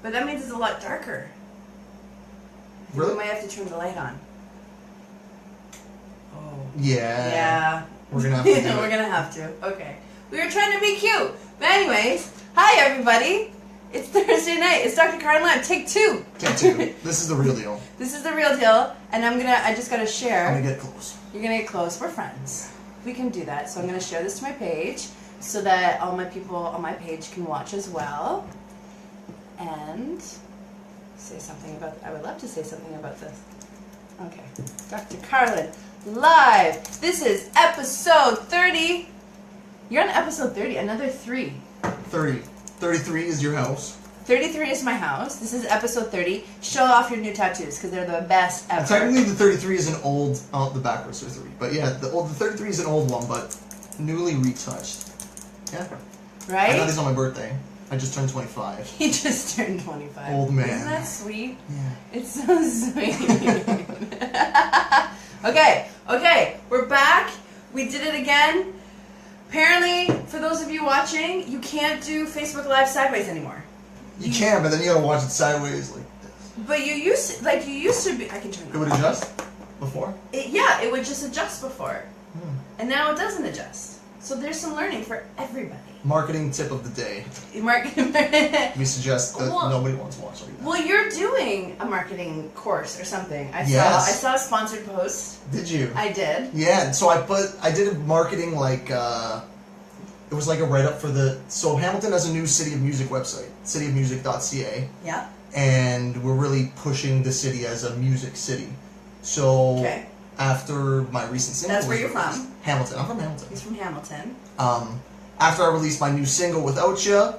But that means it's a lot darker. Really? We might have to turn the light on. Oh. Yeah. We're gonna have to. We're gonna have to. Okay. We were trying to be cute. But anyways, hi everybody. It's Thursday night. It's Dr. Carlen Live. Take 2. Take 2. This is the real deal. This is the real deal, and I just gotta share. I'm gonna get close. You're gonna get close. We're friends. We can do that. So I'm gonna share this to my page, so that all my people on my page can watch as well, and say something about. I would love to say something about this. Okay, Dr. Carlen Live. This is episode 30. You're on episode 30. Another 3. 30. 33 is your house. 33 is my house. This is episode 30. Show off your new tattoos because they're the best ever. Technically, the 33 is an old. Oh, the backwards are 3. But yeah, the 33 is an old one, but newly retouched. Yeah. Right? I got this on my birthday. I just turned 25. He just turned 25. Old man. Isn't that sweet? Yeah. It's so sweet. Okay, we're back. We did it again. Apparently, for those of you watching, you can't do Facebook Live sideways anymore. You can, but then you gotta watch it sideways like this. But you used to be. I can turn it. It would adjust before? It would just adjust before. And now it doesn't adjust. So there's some learning for everybody. Marketing tip of the day. We suggest that nobody wants to watch like that. Well, you're doing a marketing course or something. I saw a sponsored post. Did you? I did. Yeah, so I did a marketing it was like a write-up for so Hamilton has a new City of Music website, cityofmusic.ca. Yeah. And we're really pushing the city as a music city. So after my recent single, that's where you're from. Hamilton. I'm from Hamilton. He's from Hamilton. After I released my new single, Without Ya,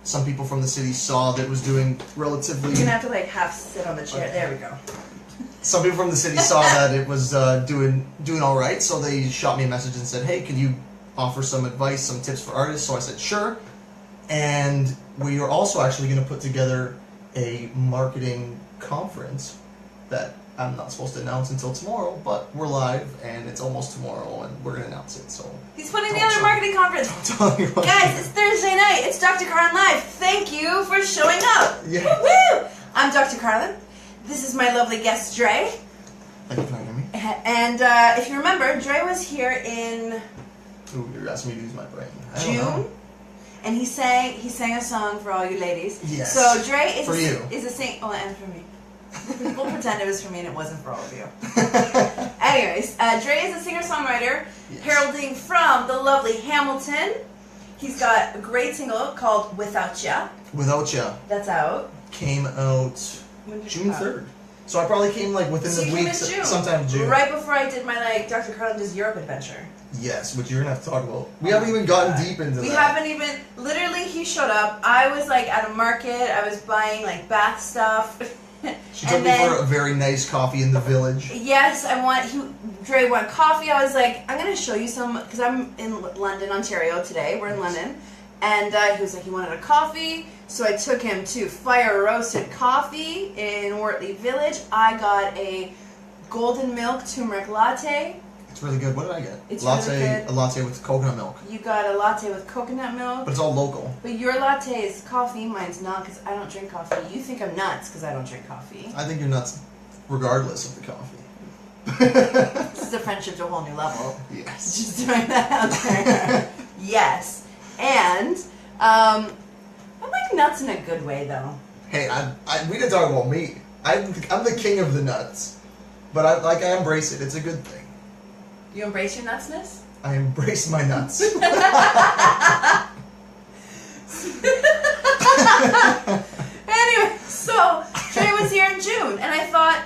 some people from the city saw that it was doing relatively... You're going to have to half sit on the chair. Okay. There we go. Some people from the city saw that it was doing all right, so they shot me a message and said, hey, could you offer some advice, some tips for artists? So I said, sure. And we are also actually going to put together a marketing conference that I'm not supposed to announce until tomorrow, but we're live, and it's almost tomorrow, and we're going to announce it. So he's putting together a marketing conference. Guys, it's Thursday night. It's Dr. Carlen Live. Thank you for showing up. Yeah. Woo-woo! I'm Dr. Carlen. This is my lovely guest, Dre. Thank you for having me. And if you remember, Dre was here in... Ooh, you're asking me to use my brain. June. And he sang a song for all you ladies. Yes. So Dre is a singer. Oh, and for me. We'll pretend it was for me and it wasn't for all of you. Anyways, Dre is a singer-songwriter, heralding from the lovely Hamilton. He's got a great single called Without Ya. Without Ya. That's out. Came out June 3rd. So I probably came within the week, sometime in June. Right before I did my Dr. Carlen Does Europe adventure. Yes, which you're going to have to talk about. We haven't even gotten deep into that. We haven't even, literally he showed up. I was at a market, I was buying bath stuff. She took me for a very nice coffee in the village. Yes, Dre wanted coffee. I was like, I'm going to show you some, because I'm in London, Ontario today. We're in London. And he was like, he wanted a coffee. So I took him to Fire Roasted Coffee in Wortley Village. I got a golden milk turmeric latte. It's really good. What did I get? It's really good. A latte with coconut milk. You got a latte with coconut milk. But it's all local. But your latte is coffee. Mine's not because I don't drink coffee. You think I'm nuts because I don't drink coffee. I think you're nuts regardless of the coffee. This is a friendship to a whole new level. Yes. Just throwing that out there. Yes. And I'm nuts in a good way though. Hey, we didn't talk about me. I'm the king of the nuts. But I embrace it. It's a good thing. You embrace your nutsness? I embrace my nuts. Anyway, so Dre was here in June, and I thought,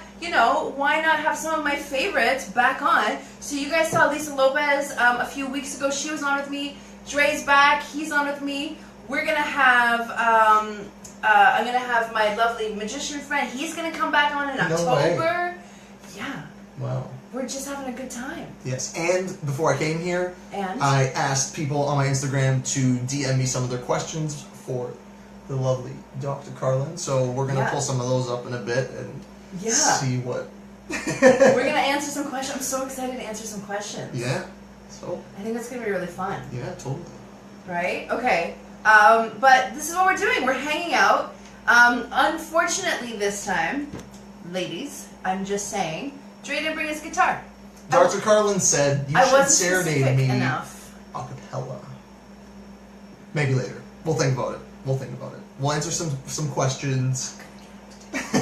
why not have some of my favorites back on? So you guys saw Lisa Lopez a few weeks ago. She was on with me. Dre's back. He's on with me. We're gonna have I'm gonna have my lovely magician friend. He's gonna come back on in October. Way. Yeah. Wow. We're just having a good time. Yes, and before I came here, I asked people on my Instagram to DM me some of their questions for the lovely Dr. Carlen. So we're going to pull some of those up in a bit and see what... We're going to answer some questions. I'm so excited to answer some questions. Yeah. So I think that's going to be really fun. Yeah, totally. Right? Okay. But this is what we're doing. We're hanging out. Unfortunately this time, ladies, I'm just saying, Dre didn't bring his guitar. Dr. Carlen said you should serenade me enough. a cappella. Maybe later. We'll think about it. We'll answer some questions. Because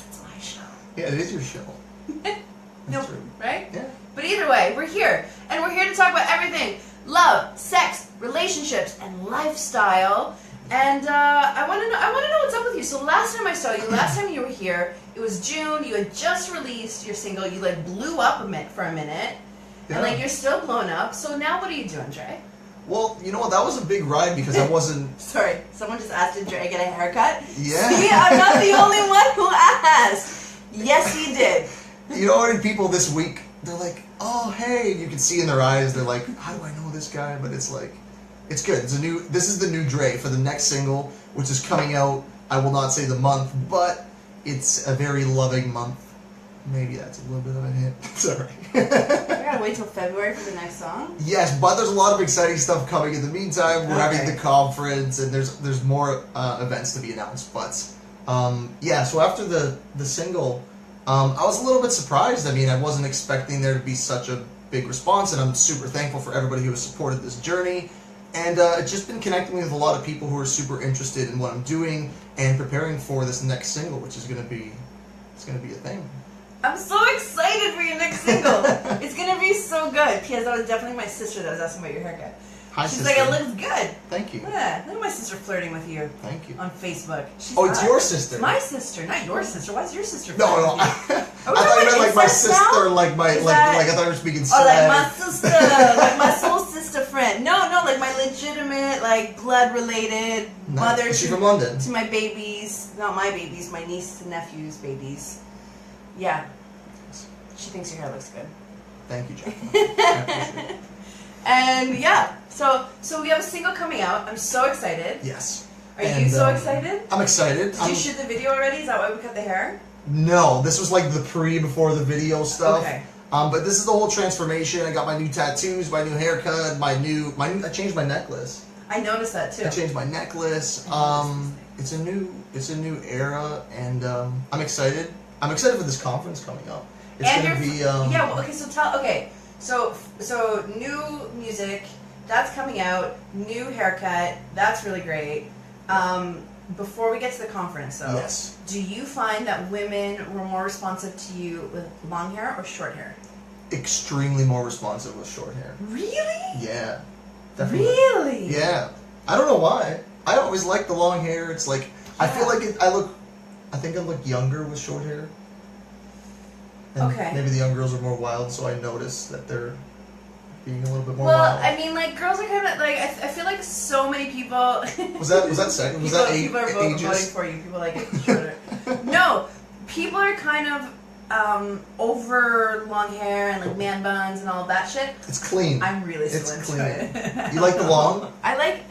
it's my show. Yeah, it is your show. No, true. right? Yeah. But either way, we're here. And we're here to talk about everything. Love, sex, relationships, and lifestyle. And I want to know what's up with you. So last time I saw you, last time you were here, it was June. You had just released your single. You like blew up for a minute, Yeah. and like you're still blown up. So now what are you doing, Dre? Well, you know what? That was a big ride because I wasn't. Sorry, someone just asked did Dre get a haircut? Yeah. See, I'm not the only one who asked. Yes, he did. You know, already people this week, they're like, "Oh, hey!" You can see in their eyes, they're like, "How do I know this guy?" But it's like, it's good. This is the new Dre for the next single, which is coming out. I will not say the month, but it's a very loving month. Maybe that's a little bit of a hint. Sorry. I gotta wait till February for the next song. Yes, but there's a lot of exciting stuff coming in the meantime. We're having the conference, and there's more events to be announced. But yeah, so after the single, I was a little bit surprised. I mean, I wasn't expecting there to be such a big response, and I'm super thankful for everybody who has supported this journey. And it's just been connecting me with a lot of people who are super interested in what I'm doing and preparing for this next single, which is gonna be a thing. I'm so excited for your next single. It's gonna be so good. Because that was definitely my sister that was asking about your haircut. Hi, She's sister. like, it looks good. Thank you. Yeah, look at my sister flirting with you. Thank you. On Facebook. She's Oh, it's hot. your sister. It's my sister, not your sister. Why is your sister No, flirting no. with you? I thought you meant like my incest sister, now? like my Is like that- like I thought you were speaking. Oh, like my slang. sister, like my soul sister friend. No, like my legitimate, like blood related Nice. mother Is she to, from London? to my babies. Not my babies, my niece and nephew's babies. Yeah. She thinks your hair looks good. Thank you, Jack. I appreciate it. And yeah, so we have a single coming out. I'm so excited. Yes. Are you And, so excited? I'm excited. Did you shoot the video already? Is that why we cut the hair? No, this was like the before the video stuff. Okay. But this is the whole transformation. I got my new tattoos, my new haircut, I changed my necklace. I noticed that too. I changed my necklace. It's a new era, and I'm excited. I'm excited for this conference coming up. It's And gonna be yeah. Well, okay. So new music that's coming out. New haircut that's really great. Before we get to the conference, though, Yes. do you find that women were more responsive to you with long hair or short hair? extremely more responsive with short hair. Really? Yeah. Definitely. Really? Yeah. I don't know why. I always like the long hair. It's like I feel like I think I look younger with short hair. And Okay. maybe the young girls are more wild, so I notice that they're being a little bit more Well, wild. I mean, like girls are kind of like I feel like so many people. Was that second? Was that people are voting ages? for you. People like it shorter. No, people are kind of over long hair and like man buns and all of that shit. It's clean. I'm really It's still into clean. it. You like the long? I like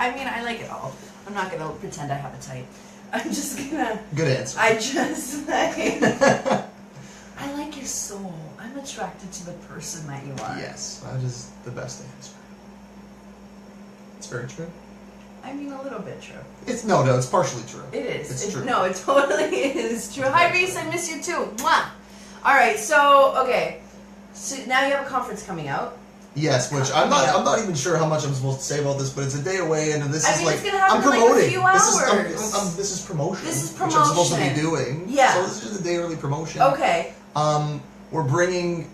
it all. I'm not gonna pretend I have a type. I'm just gonna. Good answer. I just like. I like your soul. I'm attracted to the person that you are. Yes, that is the best answer. It's very true. I mean, a little bit true. It's it's partially true. It is. It's true. No, it totally is true. Hi, Reese. I miss you too. Mwah. All right. So, okay. So now you have a conference coming out. Yes, which I'm not even sure how much I'm supposed to say about this, but it's a day away, and this is it's gonna happen I'm in, like, a promoting. few This is promotion. This is which I'm supposed to be promotion. doing. Yeah. So this is just a day early promotion. Okay. We're bringing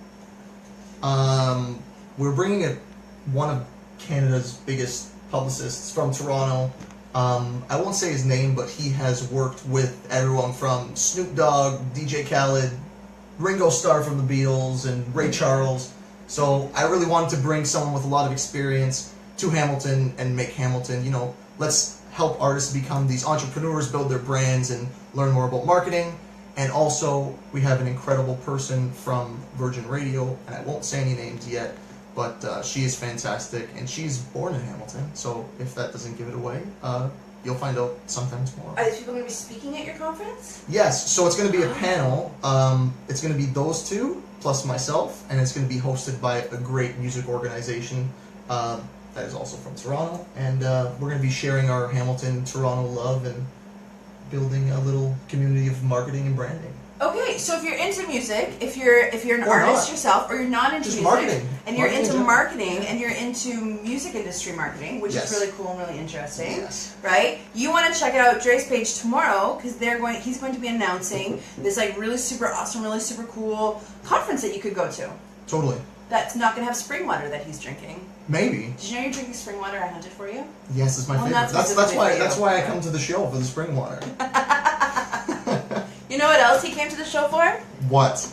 one of Canada's biggest publicists from Toronto. I won't say his name, but he has worked with everyone from Snoop Dogg, DJ Khaled, Ringo Starr from the Beatles, and Ray Charles. So I really wanted to bring someone with a lot of experience to Hamilton and make Hamilton, let's help artists become these entrepreneurs, build their brands, and learn more about marketing. And also, we have an incredible person from Virgin Radio, and I won't say any names yet, but she is fantastic, and she's born in Hamilton. So if that doesn't give it away, you'll find out sometime tomorrow. Are these people going to be speaking at your conference? Yes, so it's going to be a panel. It's going to be those two, plus myself, and it's going to be hosted by a great music organization. I that is also from Toronto, and we're going to be sharing our Hamilton, Toronto love and building a little community of marketing and branding. Okay, so if you're into music, if you're an Or artist not. yourself, or you're not into Just music, marketing. and you're Marketing in into general. marketing, and you're into music industry marketing, which Yes. is really cool and really interesting, Yes. right? You want to check out Dre's page tomorrow because he's going to be announcing this like really super awesome, really super cool conference that you could go to. Totally. That's not going to have spring water that he's drinking. Maybe. Did you know you're drinking spring water? I hunted for you. Yes, it's my Well, favorite. not That's specifically why for you. I come to the show for the spring water. You know what else he came to the show for? What?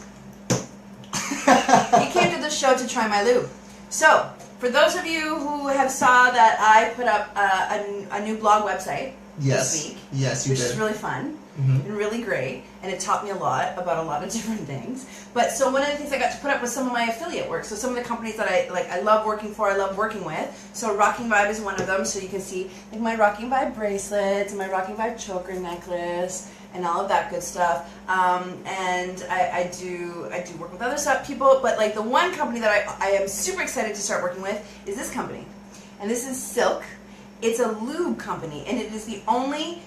He came to the show to try my lube. So, for those of you who have saw that I put up a new blog website this week, Yes, you which did. is really fun Mhm. and really great, and it taught me a lot about a lot of different things. But so one of the things I got to put up was some of my affiliate work. So some of the companies that I love working for, I love working with. So Rocking Vibe is one of them. So you can see like my Rocking Vibe bracelets and my Rocking Vibe choker necklace and all of that good stuff. And I do work with other stuff, people, but like the one company that I am super excited to start working with is this company. And this is Silk. It's a lube company, and it is the only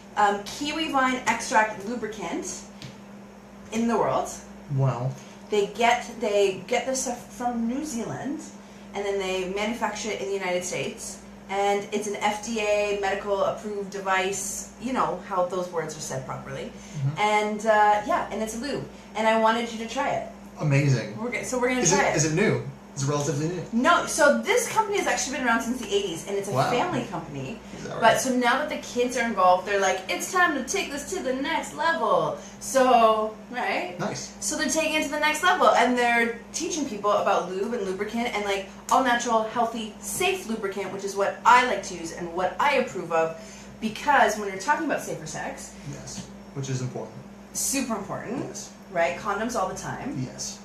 kiwi vine extract lubricant in the world. Wow. They get their stuff from New Zealand, and then they manufacture it in the United States. And it's an FDA medical approved device. You know how those words are said properly. And and it's a lube. And I wanted you to try it. Amazing. We're gonna try it. Is it new? Is it relatively new? No, so this company has actually been around since the 80s, and it's a Wow. family company. Is that But right? so now that the kids are involved, they're like, it's time to take this to the next level. So, right? Nice. So they're taking it to the next level, and they're teaching people about lube and lubricant and like all natural, healthy, safe lubricant, which is what I like to use and what I approve of, because when you're talking about safer sex, Yes. Which is important. super important, Yes. right? Condoms all the time. Yes.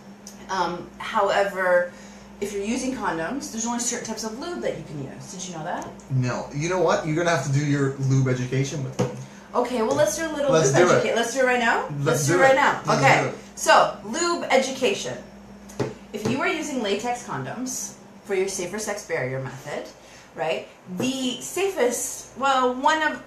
However, if you're using condoms, there's only certain types of lube that you can use. Did you know that? No. You know what? You're gonna have to do your lube education with me. Okay, well let's do a little Let's lube do it. education. Let's do it right now? Let's do it do right it. now. Let's Okay. do it. So, lube education. If you are using latex condoms for your safer sex barrier method, right? The safest, well, one of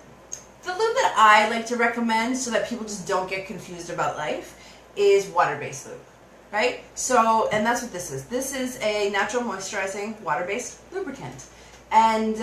the lube that I like to recommend so that people just don't get confused about life is water-based lube. Right? So, and that's what this is. This is a natural moisturizing water-based lubricant. And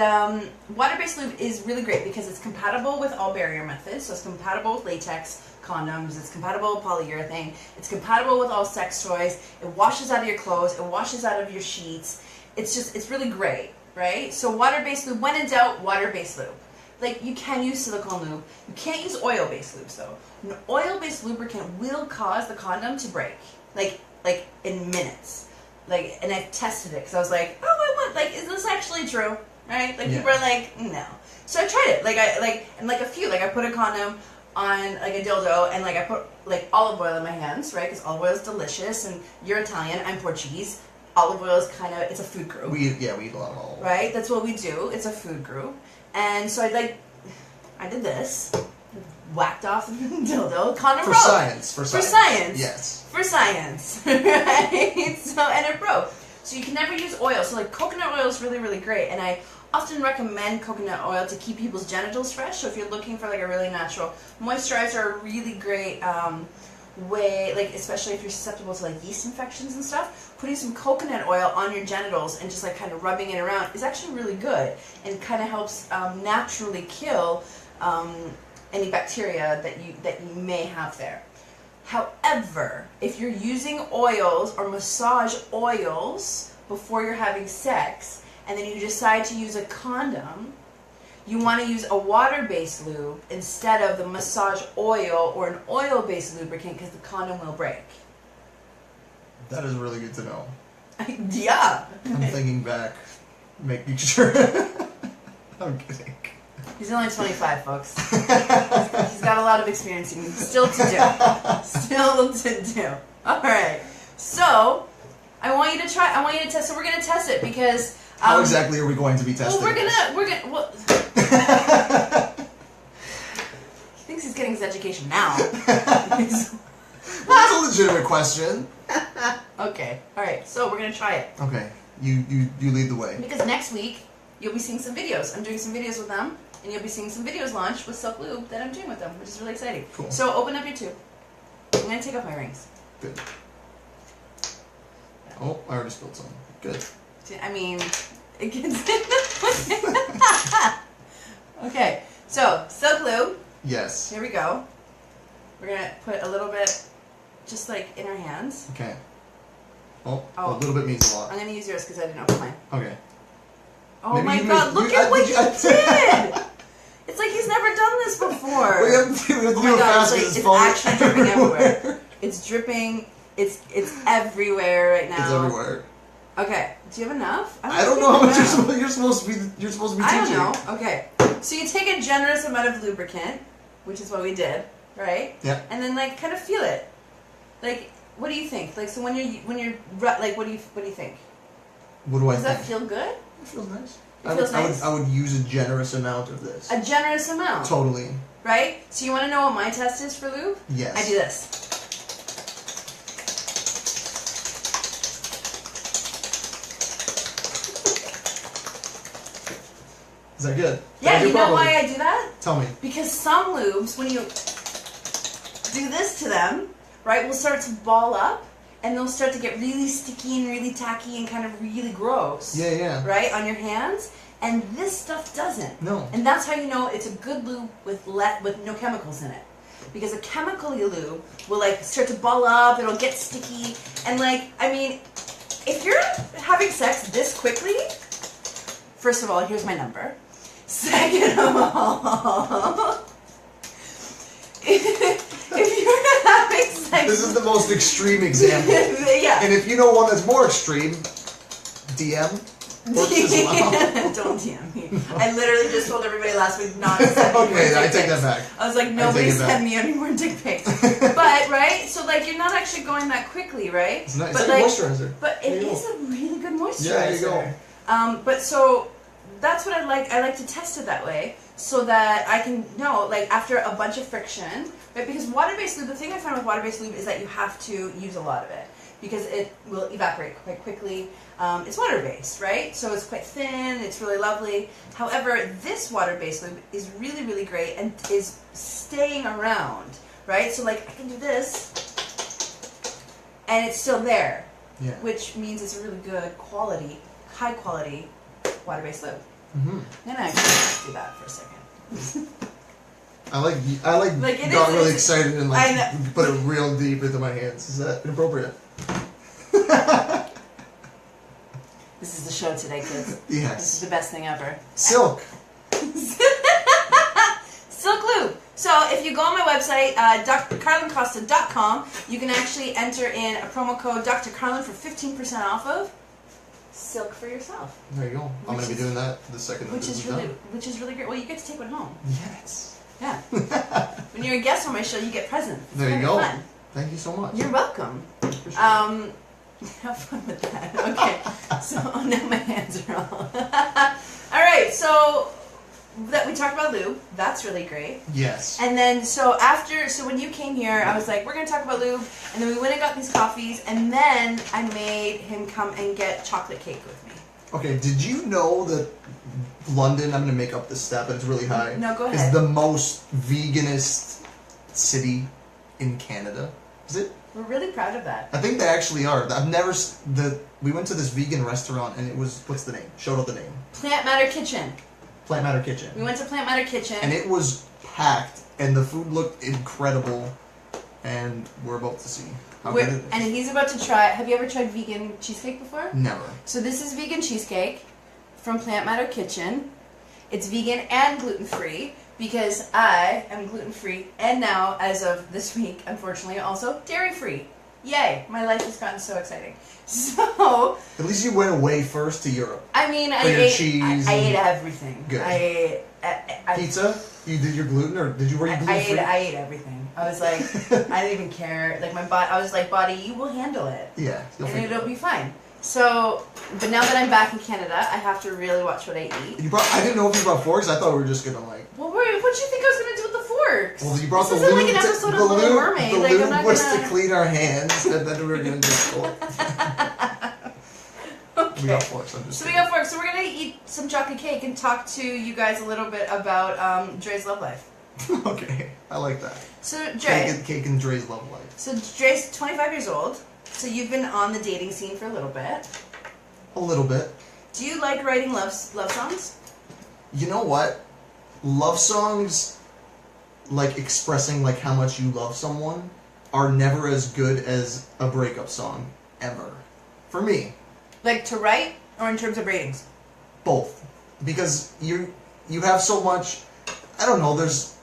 water-based lube is really great because it's compatible with all barrier methods. So it's compatible with latex condoms, it's compatible with polyurethane, it's compatible with all sex toys, it washes out of your clothes, it washes out of your sheets. It's really great, right? So water-based lube, when in doubt, water-based lube. Like, you can use silicone lube. You can't use oil-based lubes, though. An oil-based lubricant will cause the condom to break. Like in minutes. Like, and I've tested it because I was like, is this actually true? Right? Like, people are like, no. So I tried it. I put a condom on like a dildo, and like I put like olive oil in my hands, right? Because olive oil is delicious, and you're Italian, I'm Portuguese. Olive oil is it's a food group. We eat a lot of olive oil. Right? That's what we do. It's a food group. And so I did this. Whacked off the dildo, condom broke. For science. Yes. For science, right? So, and it broke. So you can never use oil. So like coconut oil is really, really great. And I often recommend coconut oil to keep people's genitals fresh. So if you're looking for like a really natural moisturizer, a really great way, like especially if you're susceptible to like yeast infections and stuff, putting some coconut oil on your genitals and just like kind of rubbing it around is actually really good and kind of helps naturally kill any bacteria that you may have there. However, if you're using oils or massage oils before you're having sex, and then you decide to use a condom, you want to use a water-based lube instead of the massage oil or an oil-based lubricant because the condom will break. That is really good to know. Yeah. I'm thinking back, making sure. I'm kidding. He's only 25, folks. He's got a lot of experience still to do. All right. So, I want you to test. So we're going to test it because... How exactly are we going to be testing? Well, he thinks he's getting his education now. Well, that's a legitimate question. Okay. All right. So we're going to try it. Okay. You lead the way. Because next week, you'll be seeing some videos. I'm doing some videos with them, and you'll be seeing some videos launch with Silk Lube that I'm doing with them, which is really exciting. Cool. So open up your tube. I'm going to take off my rings. Good. Oh, I already spilled some. Good. I mean, it gets... Okay, so Silk Lube. Yes. Here we go. We're going to put a little bit just like in our hands. Okay. Oh, a little bit means a lot. I'm going to use yours because I didn't open mine. Okay. Oh my god, look at what you did! It's like he's never done this before. We have to do it fast because it's actually dripping everywhere. It's dripping. It's everywhere right now. It's everywhere. Okay. Do you have enough? I don't know how much you're supposed to be. You're supposed to be teaching. I don't know. Okay. So you take a generous amount of lubricant, which is what we did, right? Yeah. And then like kind of feel it. Like, what do you think? Like, so when you're like, what do you think? What do I think? Does that feel good? It feels nice. It feels nice? I would use a generous amount of this. A generous amount. Totally. Right? So you want to know what my test is for lube? Yes. I do this. Is that good? Yeah, you know why I do that? Tell me. Because some lubes, when you do this to them, right, will start to ball up, and they'll start to get really sticky and really tacky and kind of really gross. Yeah, yeah. Right, on your hands. And this stuff doesn't. No. And that's how you know it's a good lube with no chemicals in it. Because a chemical-y lube will like start to ball up, it'll get sticky, and like, I mean, if you're having sex this quickly, first of all, here's my number. Second of all, if you're having sex... This is the most extreme example. Yeah. And if you know one that's more extreme, DM works as well. Don't DM me. I literally just told everybody last week not to send me more Okay, dick I take pics. that back. I was like, nobody send me any more dick pics. But, right? So, like, you're not actually going that quickly, right? It's nice. But, It's like a moisturizer. But it is a really good moisturizer. Yeah, there you go. But so... That's what I like. I like to test it that way so that I can know, like, after a bunch of friction, right? Because water-based lube, the thing I find with water-based lube is that you have to use a lot of it because it will evaporate quite quickly. It's water-based, right? So it's quite thin. It's really lovely. However, this water-based lube is really, really great and is staying around, right? So, like, I can do this, and it's still there, Yeah. which means it's a really good quality, high-quality water-based lube. Mm-hmm. I'm gonna actually do that for a second. I like got really excited and like put it real deep into my hands. Is that inappropriate? This is the show today, kids. Yes. This is the best thing ever. Silk. Silk Lube. So if you go on my website, drcarlencosta.com, you can actually enter in a promo code Dr. Carlen for 15% off of Silk for yourself. There you go. I'm going to be doing that the second that Which this is is really, done. which is really great. Well, you get to take one home. Yes. Yeah. When you're a guest on my show, you get presents. It's There you kind of go. Fun. Thank you so much. You're welcome. Appreciate it. Have fun with that. Okay. So now my hands are all. All right. So that we talked about lube. That's really great. Yes. And then so when you came here, I was like, we're gonna talk about lube, and then we went and got these coffees, and then I made him come and get chocolate cake with me. Okay. Did you know that London? I'm going to make up this stat, but it's really high. No, go Is ahead. the most veganist city in Canada? Is it? We're really proud of that. I think they actually are. I've never. We went to this vegan restaurant, and it was, what's the name? Shout out the name. Plant Matter Kitchen. Plant Matter Kitchen. We went to Plant Matter Kitchen. And it was packed, and the food looked incredible, and we're about to see how good it is. And he's about to try. Have you ever tried vegan cheesecake before? Never. So this is vegan cheesecake from Plant Matter Kitchen. It's vegan and gluten-free because I am gluten-free and now, as of this week, unfortunately, also dairy-free. Yay! My life has gotten so exciting. So At least you went away first to Europe. I mean, I your ate. cheese I and- ate everything. Good. I Pizza? You did your gluten, or were you gluten free? I ate everything. I was like, I didn't even care. Like my body, I was like, body, you will handle it, Yeah, you'll and figure it it'll out. be fine. So, but now that I'm back in Canada, I have to really watch what I eat. I didn't know if you brought forks. I thought we were just gonna like. Well, what did you think I was gonna do with the forks? Well, you brought This the isn't lube. like an episode the of Little lube, Mermaid. the Like, lube I'm not was gonna. to clean our hands, and then we were gonna do fork. Okay. We got forks. I'm just So we kidding. got forks. So we're gonna eat some chocolate cake and talk to you guys a little bit about Dre's love life. Okay, I like that. So Dre, Cake and Dre's love life. so Dre's 25 years old. So you've been on the dating scene for a little bit. A little bit. Do you like writing love songs? You know what? Love songs, like expressing like how much you love someone, are never as good as a breakup song ever. For me, Like to write, or in terms of ratings? both, because you have so much. I don't know. There's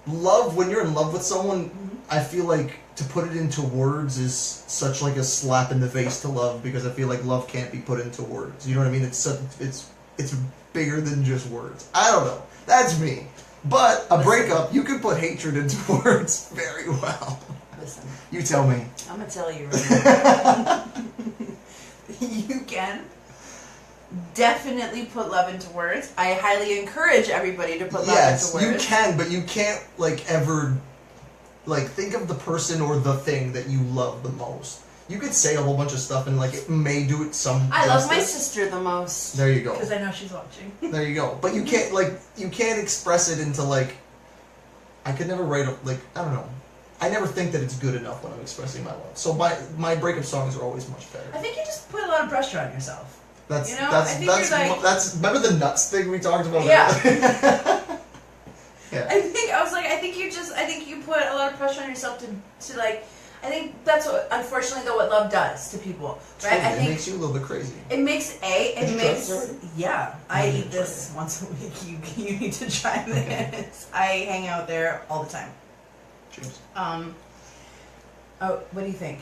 love when you're in love with someone. I feel like to put it into words is such like a slap in the face to love, because I feel like love can't be put into words. You know what I mean? It's bigger than just words. I don't know. That's me. But a breakup, you can put hatred into words very well. Listen, You tell me. I'm gonna tell you right now. You can definitely put love into words. I highly encourage everybody to put love Yes, into you words. can, but you can't like ever like think of the person or the thing that you love the most. You could say a whole bunch of stuff and like it may do it some I love my justice. sister the most. There you go. Because I know she's watching. There you go. But you can't express it into like I could never write I don't know. I never think that it's good enough when I'm expressing my love. So my breakup songs are always much better. I think you just put a lot of pressure on yourself. That's You know, that's I think that's you're like- that's remember the nuts thing we talked about Yeah. earlier? Yeah. I think you put a lot of pressure on yourself to like. I think that's what, unfortunately, though, what love does to people, right? I It think makes you a little bit crazy. it makes Did you try this already? yeah. I I'm eat gonna this try once a week. You need to try this. I hang out there all the time. Cheers. Oh, what do you think?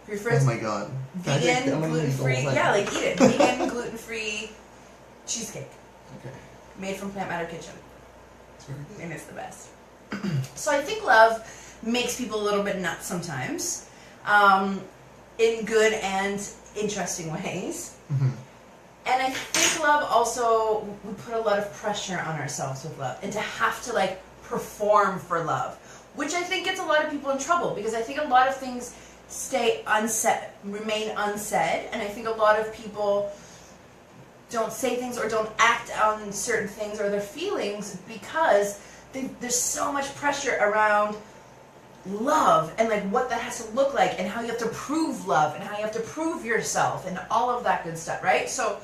Your Oh first my god. Can I take- vegan, I'm gonna eat the whole gluten-free, thing. yeah, like eat it. Vegan, gluten-free cheesecake Okay. made from Plant Matter Kitchen, It's very good. and it's the best. So I think love makes people a little bit nuts sometimes, in good and interesting ways. Mhm. And I think love also, we put a lot of pressure on ourselves with love, and to have to like perform for love, which I think gets a lot of people in trouble, because I think a lot of things stay unsaid, remain unsaid, and I think a lot of people don't say things or don't act on certain things or their feelings because there's so much pressure around love and like what that has to look like and how you have to prove love and how you have to prove yourself and all of that good stuff, right? So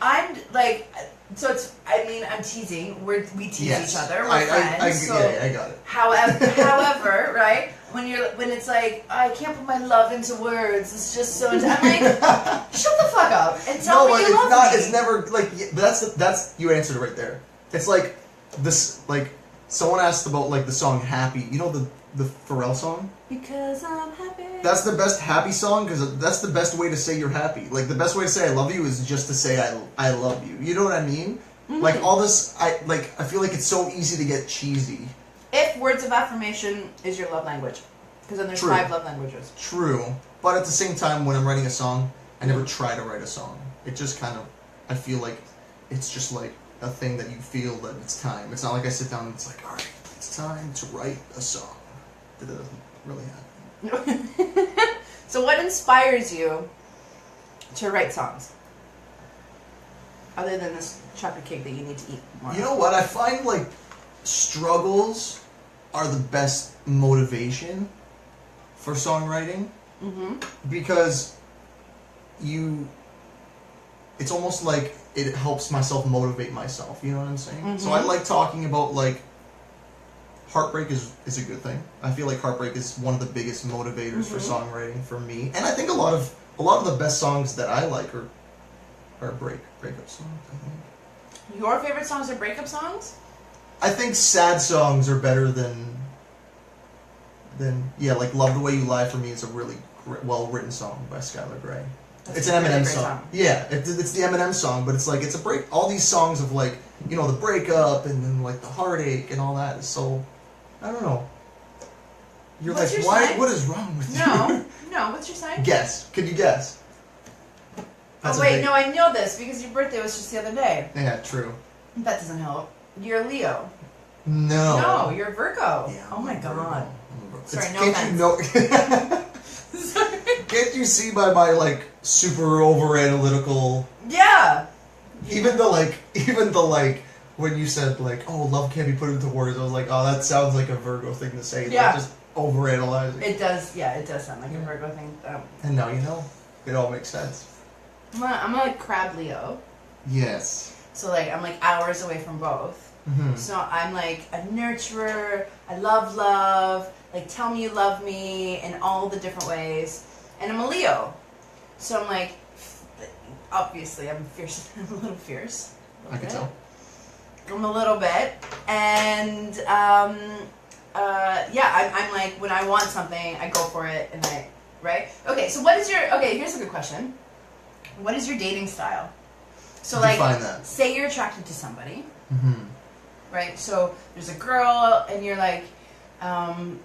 I'm like, so it's, I mean, I'm teasing, we tease Yes. each other, we're I friends, so got it. however, right, when it's like, I can't put my love into words, it's just so, I'm like, shut the fuck up and tell me you love me. It's never like. But that's you answered it right there. It's like this. Like someone asked about like the song "Happy." You know the Pharrell song. Because I'm happy. That's the best happy song because that's the best way to say you're happy. Like the best way to say I love you is just to say I love you. You know what I mean? Mm-hmm. Like all this, I feel like it's so easy to get cheesy. If words of affirmation is your love language, because then there's True. 5 love languages. True, but at the same time, when I'm writing a song, I never try to write a song. It just kind of, I feel like it's just like a thing that you feel that it's time. It's not like I sit down and it's like, all right, it's time to write a song. That doesn't really happen. So what inspires you to write songs? Other than this chocolate cake that you need to eat more. You know what? I find like struggles are the best motivation for songwriting Mm-hmm. because it's almost like it helps myself motivate myself. You know what I'm saying? So I like talking about like heartbreak is a good thing. I feel like heartbreak is one of the biggest motivators for songwriting for me, and I think a lot of the best songs that I like are breakup songs. I think. Your favorite songs are breakup songs? I think sad songs are better than like "Love the Way You Lie" for me is a really well written song by Skylar Grey. That's It's a an really Eminem great song. Yeah, it's the Eminem song, but it's like it's a break. All these songs of like the breakup and then like the heartache and all that is so. I don't know. You're What's like, your why? sign? What is wrong with you? No. What's your sign? Guess. Could you guess? Oh wait, no, I know this because your birthday was just the other day. Yeah, true. That doesn't help. You're a Leo. No. No, you're a Virgo. Yeah, oh my I'm a Virgo. god. I'm a Virgo. Sorry, no Can't you know? Sorry. Can't you see by my like super over analytical? Yeah. Even the like when you said like, oh, love can't be put into words, I was like, oh, that sounds like a Virgo thing to say. Yeah. Like, just overanalyzing. It does. Yeah, it does sound like a Virgo thing. And now you know. It all makes sense. I'm a crab Leo. Yes. So like I'm like hours away from both. Mm-hmm. So I'm like a nurturer. I love. Like tell me you love me in all the different ways. And I'm a Leo. So I'm like, obviously I'm fierce. I'm a little fierce. I can tell. I'm a little bit. And yeah, I'm like when I want something, I go for it, and right? Okay, so here's a good question. What is your dating style? So like, say you're attracted to somebody, right? So there's a girl, and you're like, I'm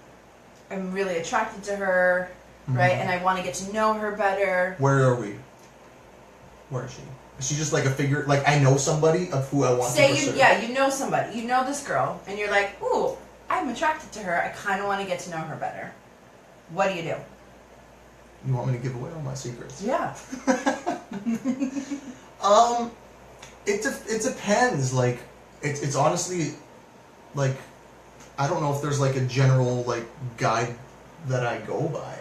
really attracted to her, right? And I want to get to know her better. Where are we? Where is she? Is she just like a figure? Like I know somebody of who I want to pursue? You know somebody. You know this girl, and you're like, ooh, I'm attracted to her. I kind of want to get to know her better. What do? You want me to give away all my secrets? Yeah. It depends. Like, it's honestly, like, I don't know if there's like a general like guide that I go by.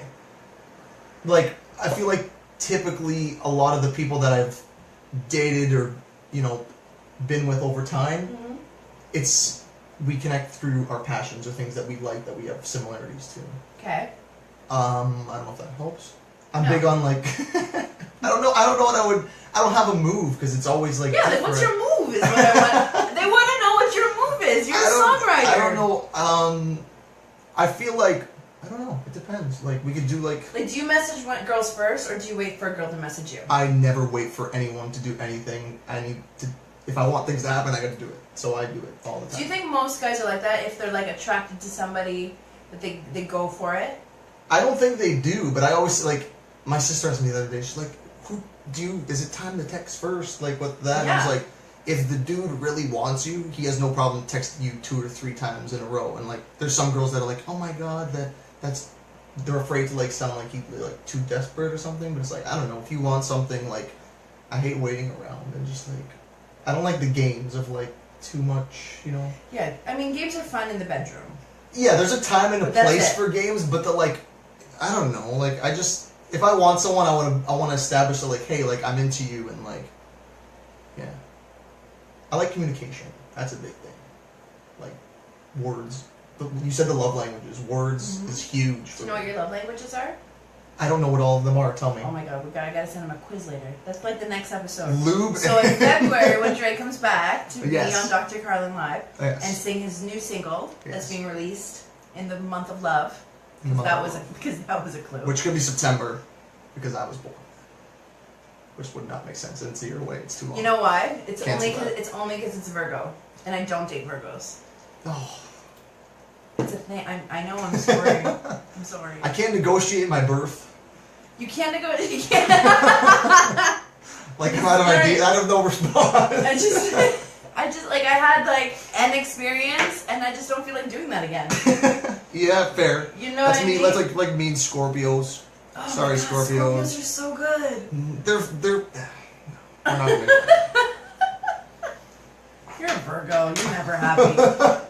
Like, I feel like typically a lot of the people that I've dated or been with over time, we connect through our passions or things that we like that we have similarities to. Okay. I don't know if that helps. I'm big on like I don't know what I don't have a move because it's always like like what's your move is what I want. They want to know what your move is. You're a songwriter. I don't know. I feel like I don't know. It depends. Like we could do like do you message girls first or do you wait for a girl to message you? I never wait for anyone to do anything. If I want things to happen, I gotta do it. So I do it all the time. Do you think most guys are like that? If they're like attracted to somebody, that they go for it? I don't think they do, but I always like. My sister asked me the other day. She's like, is it time to text first? Like with that, Yeah. I was like, if the dude really wants you, he has no problem texting you 2 or 3 times in a row. And like, there's some girls that are like, oh my god, they're afraid to like sound like he's like too desperate or something. But it's like I don't know. If you want something, like, I hate waiting around and just like, I don't like the games of like too much, Yeah, I mean games are fun in the bedroom. Yeah, there's a time and a place for games, but I don't know. Like if I want someone, I want to establish that, like, hey, like, I'm into you, and, like, yeah. I like communication. That's a big thing. Like, words. You said the love languages. Words is huge. Do you know what your love languages are? I don't know what all of them are. Tell me. Oh my god, I gotta send him a quiz later. That's like the next episode. Lube. So in February, when Dre comes back to be on Dr. Carlen Live and sing his new single that's being released in the month of love. Because that was a clue. Which could be September, because I was born. Which would not make sense. It's a year away. It's too long. You know why? It's Cancel only because it's Virgo, and I don't date Virgos. Oh. It's a thing. I know. I'm sorry. I'm sorry. I can't negotiate my birth. You can't negotiate. You can't. Like I have no response. I just like I had like an experience, and I just don't feel like doing that again. Yeah, fair. You know that's what I me. mean? That's like me and Scorpios. Oh Sorry, my God, Scorpios. Scorpios are so good. They're we're not even. You're a Virgo. You're never happy.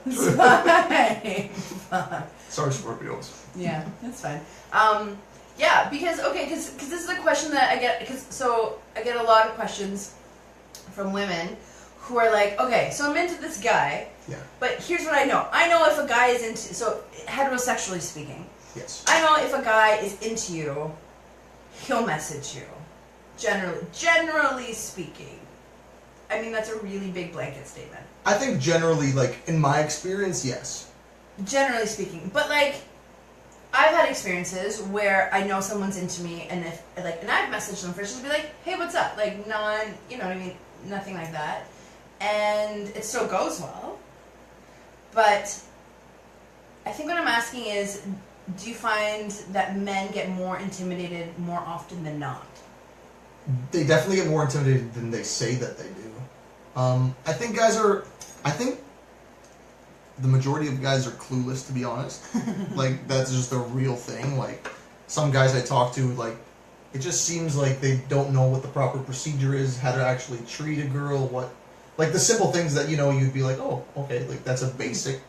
It's fine. Sorry, Scorpios. Yeah, that's fine. Yeah, because this is a question that I get I get a lot of questions from women who are like, okay, so I'm into this guy. Yeah. But here's what I know. I know if a guy is heterosexually speaking. Yes. I know if a guy is into you, he'll message you. Generally speaking. I mean, that's a really big blanket statement. I think generally, like, in my experience, yes. Generally speaking. But, like, I've had experiences where I know someone's into me, and and I've messaged them first, just be like, hey, what's up? Like, you know what I mean? Nothing like that. And it still goes well. But I think what I'm asking is, do you find that men get more intimidated more often than not? They definitely get more intimidated than they say that they do. I think the majority of guys are clueless, to be honest. Like, that's just a real thing. Like, some guys I talk to, like, it just seems like they don't know what the proper procedure is, how to actually treat a girl, like the simple things that, you know, you'd be like, oh, okay, like that's basic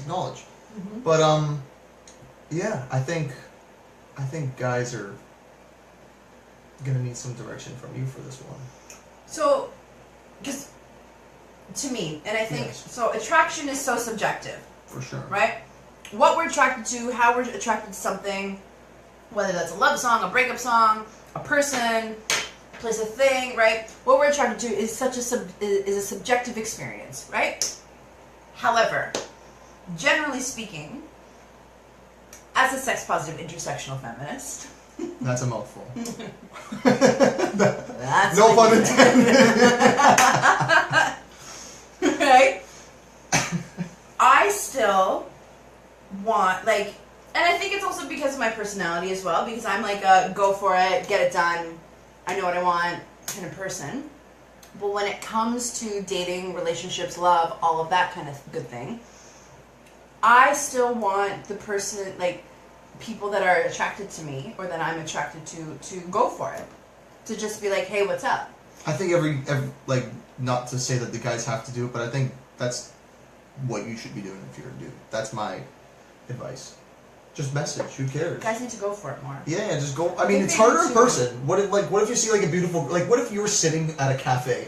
knowledge. Mm-hmm. But yeah, I think guys are gonna need some direction from you for this one. So, because to me, and I think so, attraction is so subjective. For sure. Right? What we're attracted to, how we're attracted to something, whether that's a love song, a breakup song, a person, place, a thing, right? What we're attracted to is such a subjective experience, right? However, generally speaking, as a sex-positive intersectional feminist, that's a mouthful. That's no pun intended. Right? I still want, like, and I think it's also because of my personality as well, because I'm like a go for it, get it done, I know what I want kind of person. But when it comes to dating, relationships, love, all of that kind of good thing, I still want the person, like, people that are attracted to me or that I'm attracted to go for it. To just be like, hey, what's up? I think every like, not to say that the guys have to do it, but I think that's what you should be doing if you're a dude. That's my advice. Just message. Who cares? Guys need to go for it more. Yeah, just go. I mean, it's harder in person. What if you see like a beautiful, like, what if you were sitting at a cafe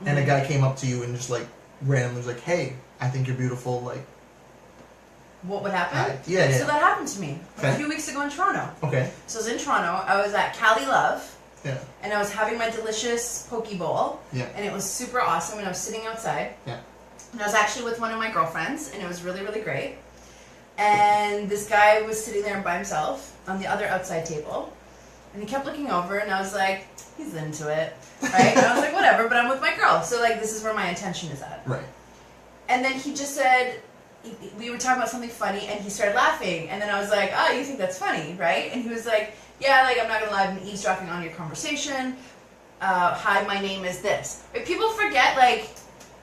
and a guy came up to you and just like randomly was like, hey, I think you're beautiful, like. What would happen? Yeah. So that happened to me Okay. a few weeks ago in Toronto. Okay. So I was in Toronto. I was at Cali Love. Yeah. And I was having my delicious poke bowl. Yeah. And it was super awesome. And I was sitting outside. Yeah. And I was actually with one of my girlfriends. And it was really, really great. And this guy was sitting there by himself on the other outside table. And he kept looking over. And I was like, he's into it. Right? And I was like, whatever. But I'm with my girl. So, like, this is where my attention is at. Right. And then he just said, we were talking about something funny, and he started laughing. And then I was like, oh, you think that's funny, right? And he was like, yeah, like, I'm not going to lie, I've been eavesdropping on your conversation. Hi, my name is this. Right? People forget, like,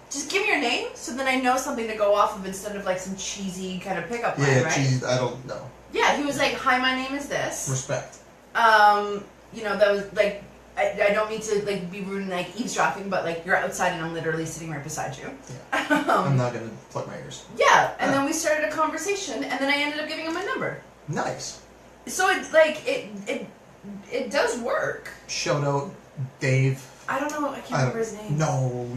just give me your name, so then I know something to go off of instead of, like, some cheesy kind of pickup line, Yeah, right? cheesy, I don't know. Yeah, he was like, hi, my name is this. Respect. You know, that was, like, I don't mean to, like, be rude and, like, eavesdropping, but, like, you're outside and I'm literally sitting right beside you. Yeah. I'm not going to plug my ears. Yeah, and then we started a conversation, and then I ended up giving him my number. Nice. So it, like, it does work. Shout out Dave. I don't know, I can't remember his name. No.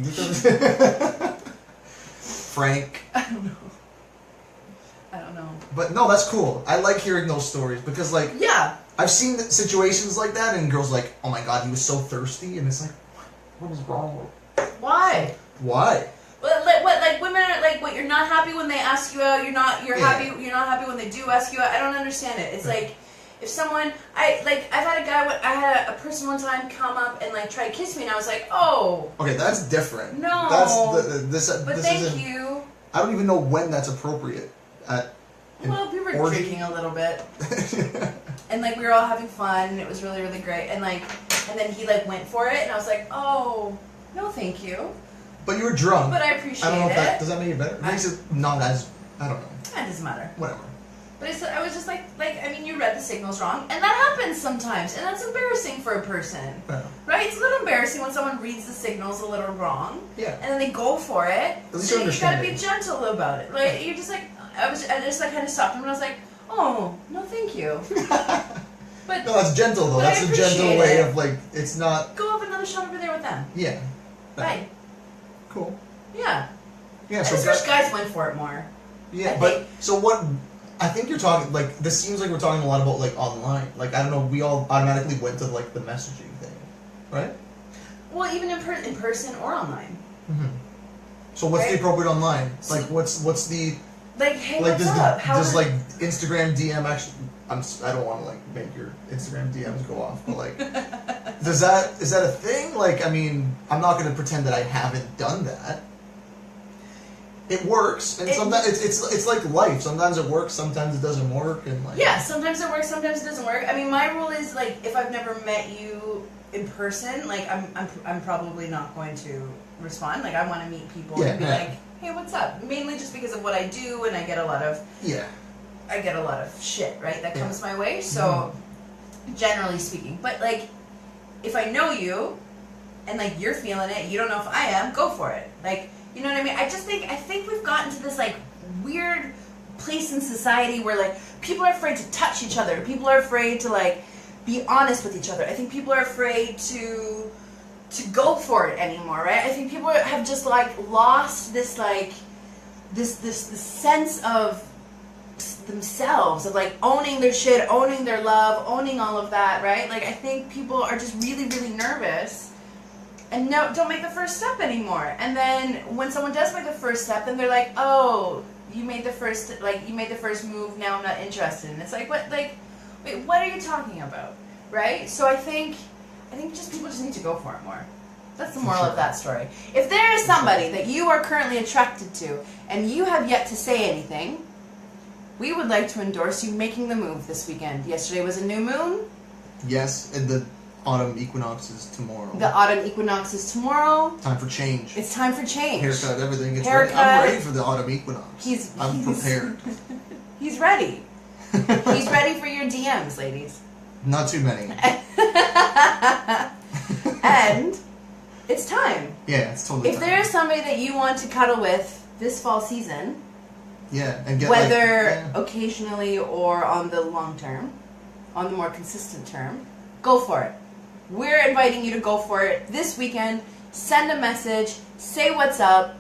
Frank. I don't know. But no, that's cool. I like hearing those stories because, like, Yeah. I've seen situations like that, and girls like, oh my god, he was so thirsty, and it's like, what is wrong with? Why? Why? Well, like women are like, what? You're not happy when they ask you out. You're not happy. You're not happy when they do ask you out. I don't understand it. It's like, if someone, I've had a guy. I had a person one time come up and like try to kiss me, and I was like, oh. Okay, that's different. No. That's this. But this thank isn't, you. I don't even know when that's appropriate. Well, we were orgy? drinking a little bit. And like we were all having fun, and it was really, really great. And like, and then he like went for it, and I was like, oh, no, thank you. But you were drunk. But I appreciate I don't know if that it. does that make it better. It makes it not as, I don't know. It doesn't matter. Whatever. But I was just like I mean, you read the signals wrong, and that happens sometimes, and that's embarrassing for a person, Yeah. right? It's a little embarrassing when someone reads the signals a little wrong, Yeah. and then they go for it. At least So you you gotta understand be it. gentle about it. Like you're just like I just like kind of stopped him, and I was like, oh, no, thank you. But No, that's gentle though. But I That's a gentle appreciate way it. of like, it's not. go have another shot over there with them. Yeah. Bye. Cool. Yeah. Yeah. I So just wish guys went for it more. yeah, I but think- so what? I think you're talking like this seems like we're talking a lot about like online. Like I don't know, we all automatically went to like the messaging thing, right? Well, even in person or online. Mm-hmm. So what's the Right. appropriate online? Like what's the Like, hey, like what's up? does like Instagram DM actually? I don't want to like make your Instagram DMs go off, but like, is that a thing? Like, I mean, I'm not going to pretend that I haven't done that. It works, and sometimes it's like life. Sometimes it works, sometimes it doesn't work, and like Yeah, sometimes it works, sometimes it doesn't work. I mean, my rule is like if I've never met you in person, like I'm probably not going to respond. Like I want to meet people and be like, hey, what's up? Mainly just because of what I do, and I get a lot of yeah. I get a lot of shit, right, that comes my way. So generally speaking, but like if I know you and like you're feeling it, you don't know if I am, go for it. Like, you know what I mean? I think we've gotten to this like weird place in society where like people are afraid to touch each other. People are afraid to like be honest with each other. I think people are afraid to go for it anymore, right? I think people have just like lost this like this sense of themselves, of like owning their shit, owning their love, owning all of that, right? Like I think people are just really, really nervous and don't make the first step anymore. And then when someone does make the first step, then they're like, oh, you made the first move, now I'm not interested. And it's like, what, like, wait, what are you talking about, right? So I think just people just need to go for it more. That's the moral of that story. If there is somebody that you are currently attracted to and you have yet to say anything, we would like to endorse you making the move this weekend. Yesterday was a new moon. Yes, and the autumn equinox is tomorrow. The autumn equinox is tomorrow. Time for change. It's time for change. Haircut, everything gets Haircut. ready. I'm ready for the autumn equinox. I'm prepared. He's ready. He's ready for your DMs, ladies. Not too many. And it's time. Yeah, it's totally If time. there is somebody that you want to cuddle with this fall season, yeah, and get whether occasionally or on the long term, on the more consistent term, go for it. We're inviting you to go for it this weekend. Send a message. Say what's up.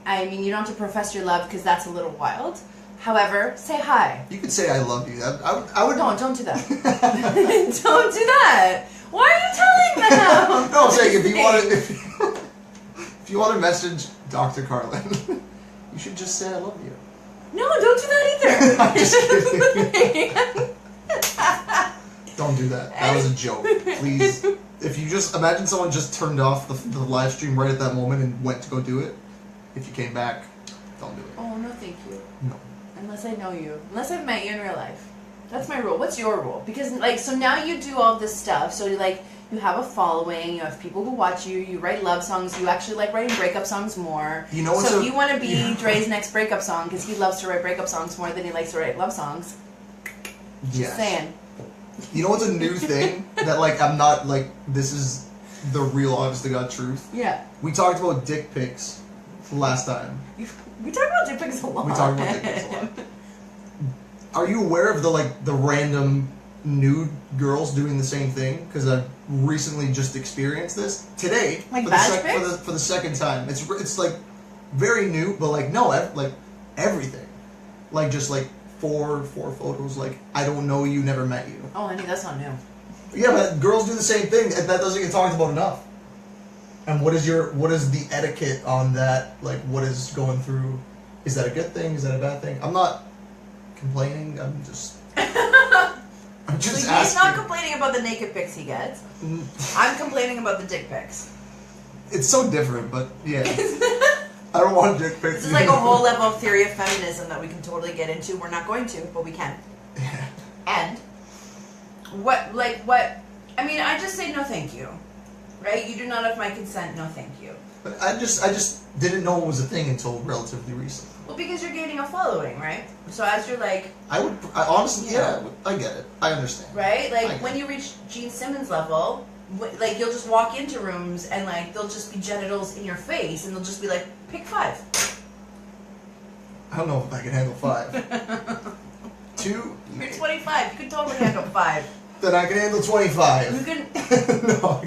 I mean, you don't have to profess your love because that's a little wild. However, say hi. You could say I love you. I would. Don't do that. Don't do that. Why are you telling them? No, I'm saying if you want to message Dr. Carlen, you should just say I love you. No, don't do that either. I'm just kidding. Don't do that. That was a joke. Please. If you just imagine someone just turned off the live stream right at that moment and went to go do it. If you came back, don't do it. Oh, no, thank you. No. Unless I know you. Unless I've met you in real life. That's my rule. What's your rule? Because, like, so now you do all this stuff. So, like, you have a following. You have people who watch you. You write love songs. You actually like writing breakup songs more. You know so if you want to be Dre's next breakup song, because he loves to write breakup songs more than he likes to write love songs. Just saying. You know what's a new thing that, like, I'm not, like, this is the real honest to God truth? Yeah. We talked about dick pics last time. We talk about dick pics a lot. We talk about dick pics a lot. Are you aware of the random nude girls doing the same thing? Because I've recently just experienced this today, like for the second time. It's like very new, but like no, like everything, like just like four photos. Like I don't know you, never met you. Oh, honey, that's not new. Yeah, but girls do the same thing, and that doesn't get talked about enough. And what is the etiquette on that? Like, what is going through? Is that a good thing? Is that a bad thing? I'm not complaining. I'm just He's asking. not complaining about the naked pics he gets. I'm complaining about the dick pics. It's so different, but yeah. I don't want dick pics. This is like a whole level of theory of feminism that we can totally get into. We're not going to, but we can. Yeah. And what? I mean, I just say no, thank you. Right? You do not have my consent. No, thank you. But I just didn't know it was a thing until relatively recently. Well, because you're gaining a following, right? So as you're like... I honestly, yeah, I get it. I understand. Right? Like, when you reach Gene Simmons level, like, you'll just walk into rooms and, like, there'll just be genitals in your face and they'll just be like, pick 5. I don't know if I can handle 5. 2? You're 25. You can totally handle 5. Then I can handle 25. You can... No.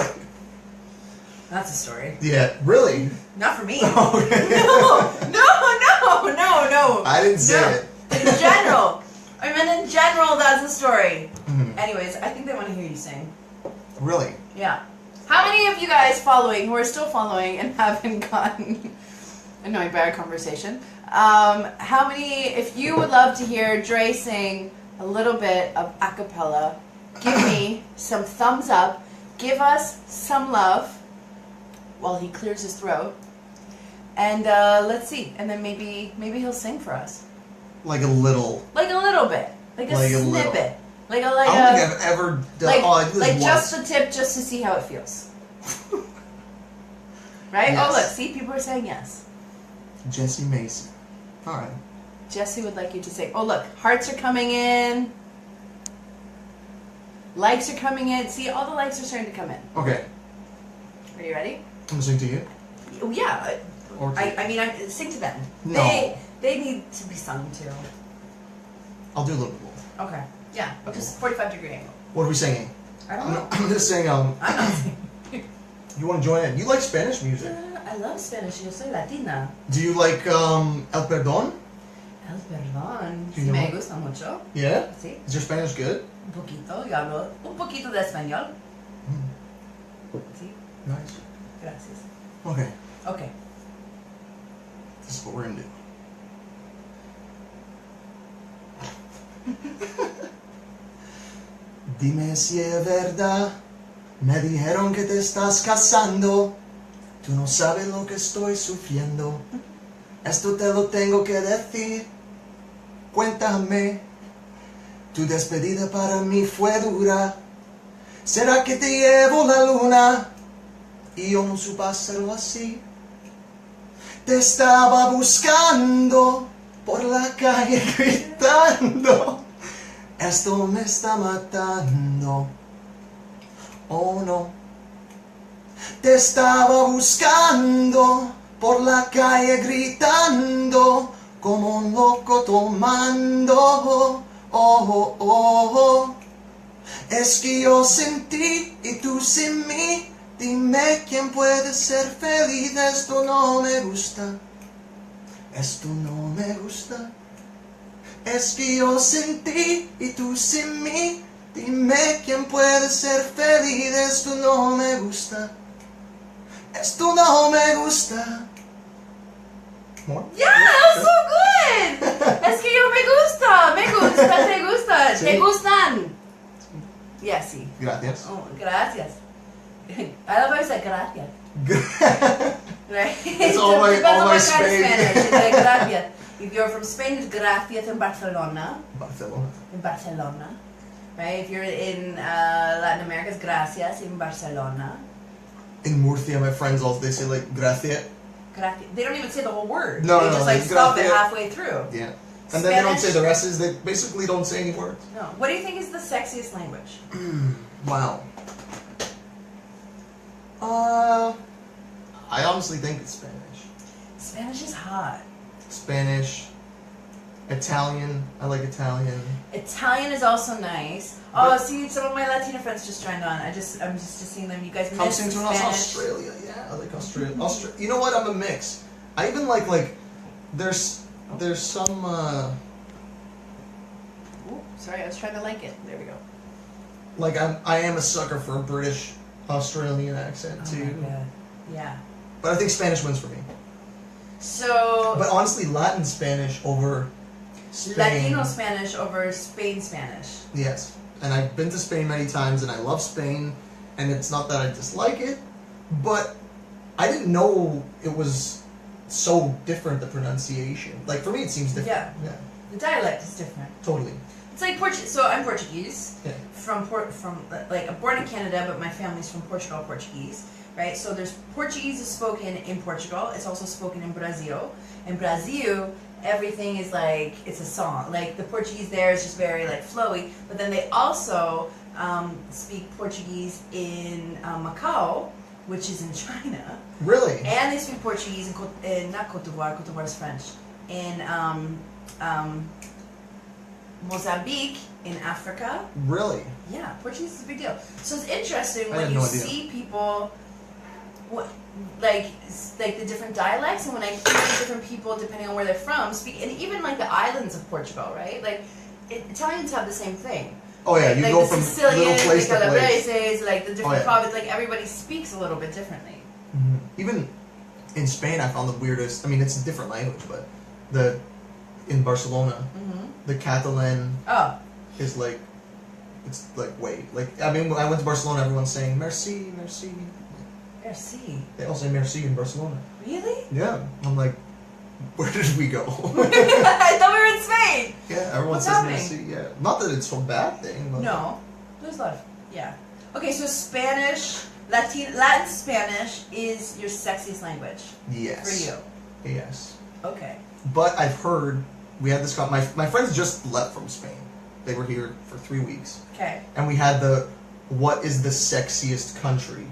That's a story. Yeah, really? Not for me. Okay. No. I didn't say it. In general. I mean, in general, that's a story. Mm-hmm. Anyways, I think they want to hear you sing. Really? Yeah. How many of you guys following, who are still following and haven't gotten annoyed by our conversation, how many, if you would love to hear Dre sing a little bit of a cappella, give me some thumbs up, give us some love while he clears his throat, and let's see, and then maybe he'll sing for us. Like a little bit, like a snippet, I don't think I've ever done. I do this once. Just the tip, just to see how it feels. Right? Yes. Oh look, see, people are saying yes. Jesse Mason. All right. Jesse would like you to sing. Oh, look, hearts are coming in. Likes are coming in. See, all the likes are starting to come in. Okay. Are you ready? I'm gonna sing to you. Oh, yeah. Or to I sing to them. No. They need to be sung to. I'll do a little bit more. Okay. Yeah. Just 45-degree angle. What are we singing? I don't know. I'm gonna sing. I'm not singing. You want to join in? You like Spanish music? I love Spanish. Yo soy latina. Do you like El Perdón? El perdón. Do you Sí, know me it? gusta mucho. Yeah. Sí. Is your Spanish good? Un poquito. Yo hablo un poquito de español. Sí. Nice. Gracias. Okay. Okay. This is what we're gonna do. Dime si es verdad. Me dijeron que te estás casando. Tú no sabes lo que estoy sufriendo. Esto te lo tengo que decir. Cuéntame. Tu despedida para mí fue dura. ¿Será que te llevo la luna? Y yo no supe hacerlo así. Te estaba buscando por la calle gritando. Esto me está matando. Oh no. Te estaba buscando por la calle gritando como un loco tomando. Oh, oh, oh. Es que yo sin ti y tú sin mí. Dime quién puede ser feliz. Esto no me gusta. Esto no me gusta. Es que yo sin ti y tú sin mí. Dime quién puede ser feliz. Esto no me gusta. Esto no me gusta. More? Yeah, that was so good. Es que yo me gusta. Me gusta. Te gusta. Sí. Te gustan. Yeah, sí. Gracias. Oh, gracias. I love how you said gracias. Right? It's all my Depends on what kind of Spain. Spanish. It's like gracias. If you're from Spain, it's gracias in Barcelona. Barcelona. In Barcelona. Right? If you're in Latin America, it's gracias in Barcelona. In Murcia, my friends also, they say like gracias. Gracias. They don't even say the whole word. No, they no, just no, like it's stop it gracias. halfway through. Yeah. And then they don't say Spanish- the rest is, they basically don't say any words. No. What do you think is the sexiest language? Wow. I honestly think it's Spanish. Spanish is hot. Spanish, Italian, I like Italian. Italian is also nice. Oh, see, some of my Latina friends just joined on. I'm just seeing them. You guys Come miss sing to Spanish. us, Australia, yeah, I like Australia. You know what, I'm a mix. I even like, there's some, Ooh, sorry, I was trying to like it. There we go. like I am a sucker for a British Australian accent too. Oh my god. Yeah. But I think Spanish wins for me. So But honestly, Latin Spanish over Spain. Latino Spanish over Spain Spanish. Yes. And I've been to Spain many times and I love Spain, and it's not that I dislike it, but I didn't know it was so different, the pronunciation. Like for me it seems different. Yeah. The dialect is different. Totally. It's like Portuguese. So I'm Portuguese. Yeah. From like I'm born in Canada, but my family's from Portugal, Portuguese, right? So there's Portuguese is spoken in Portugal. It's also spoken in Brazil. In Brazil, everything is like it's a song. Like the Portuguese there is just very like flowy. But then they also speak Portuguese in Macau, which is in China, Really? and they speak Portuguese in not Côte d'Ivoire. Côte d'Ivoire is French. In Mozambique in Africa. Really? Yeah, Portuguese is a big deal. So it's interesting I when had you no idea. see people, like the different dialects, and when I hear different people depending on where they're from speak, and even like the islands of Portugal, right? Like Italians have the same thing. Oh yeah, you like go the from Sicilians, little place the to place. Calabreses, like the different yeah. provinces, like everybody speaks a little bit differently. Even in Spain, I found the weirdest. I mean, it's a different language, but in Barcelona, the Catalan Oh, is like, it's like way like. I mean, when I went to Barcelona, everyone's saying merci, merci. merci. They all say merci in Barcelona. Really? Yeah, I'm like, where did we go? I thought we were in Spain. Yeah, everyone What's says happening? merci. Yeah, not that it's a bad thing. But No, there's a lot of yeah. Okay, so Spanish, Latin Spanish is your sexiest language Yes. for you. Yes. Okay. But I've heard we had this. My friends just left from Spain. They were here for 3 weeks. Okay. And we had what is the sexiest country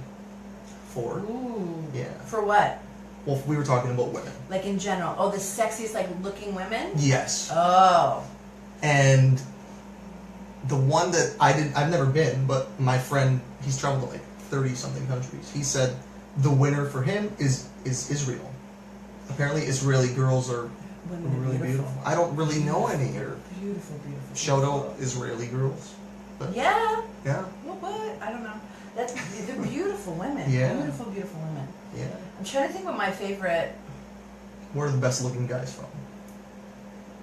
for? Ooh. Yeah. For what? Well, we were talking about women. Like in general. Oh, the sexiest like looking women? Yes. Oh. And the one that I've never been, but my friend, he's traveled to like 30 something countries. He said the winner for him is Israel. Apparently Israeli girls are really beautiful. I don't really know any. Or beautiful. Shout out Israeli girls. But yeah. Yeah. Well, what? I don't know. They're beautiful women. Yeah. Beautiful women. Yeah. I'm trying to think what my favorite. Where are the best looking guys from?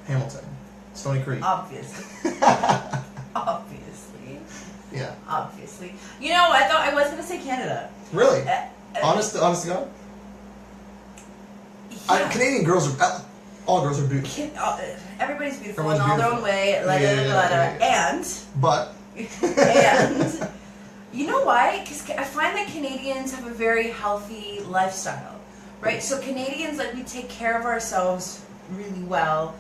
Hamilton. Stony Creek. Obviously. Obviously. Yeah. Obviously. You know, I thought I was gonna say Canada. Really? Honest to God? Yeah. Canadian girls are... All girls are beautiful. Everybody's beautiful Everyone's in all their own way. And... But... And... You know why? Because I find that Canadians have a very healthy lifestyle, right? So Canadians, like, we take care of ourselves really well.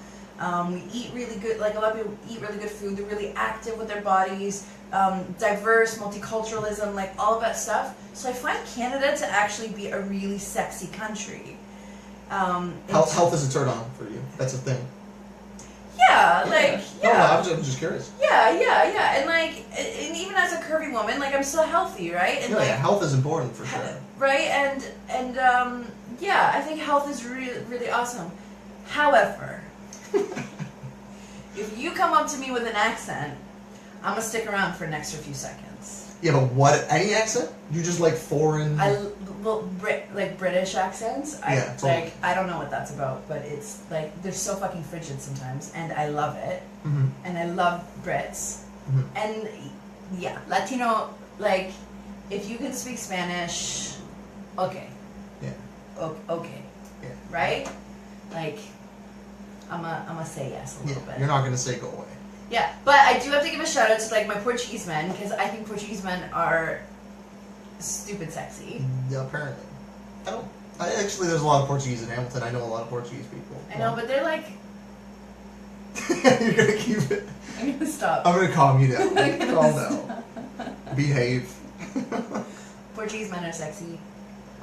We eat really good, like a lot of people eat really good food. They're really active with their bodies, diverse, multiculturalism, like all of that stuff. So I find Canada to actually be a really sexy country. Health is a turn on for you. That's a thing. Yeah, like, yeah. No, I'm just curious. Yeah. And like, and even as a curvy woman, like I'm still healthy, right? And yeah, health is important for sure. Right, and yeah, I think health is really, really awesome. However, if you come up to me with an accent, I'm gonna stick around for an extra few seconds. Yeah, but what? Any accent? You just like foreign? British accents. Yeah, totally. Like I don't know what that's about, but it's like they're so fucking frigid sometimes, and I love it. Mm-hmm. And I love Brits, and yeah, Latino. Like, if you can speak Spanish, okay. Yeah. Okay. Yeah. Right? Like, I'm a say yes a little bit. You're not gonna say go away. Yeah, but I do have to give a shout out to like my Portuguese men because I think Portuguese men are stupid sexy. Yeah, apparently. Actually, there's a lot of Portuguese in Hamilton. I know a lot of Portuguese people. I know, but they're like. You're gonna keep it. I'm gonna stop. I'm gonna calm you down. Calm down. Behave. Portuguese men are sexy.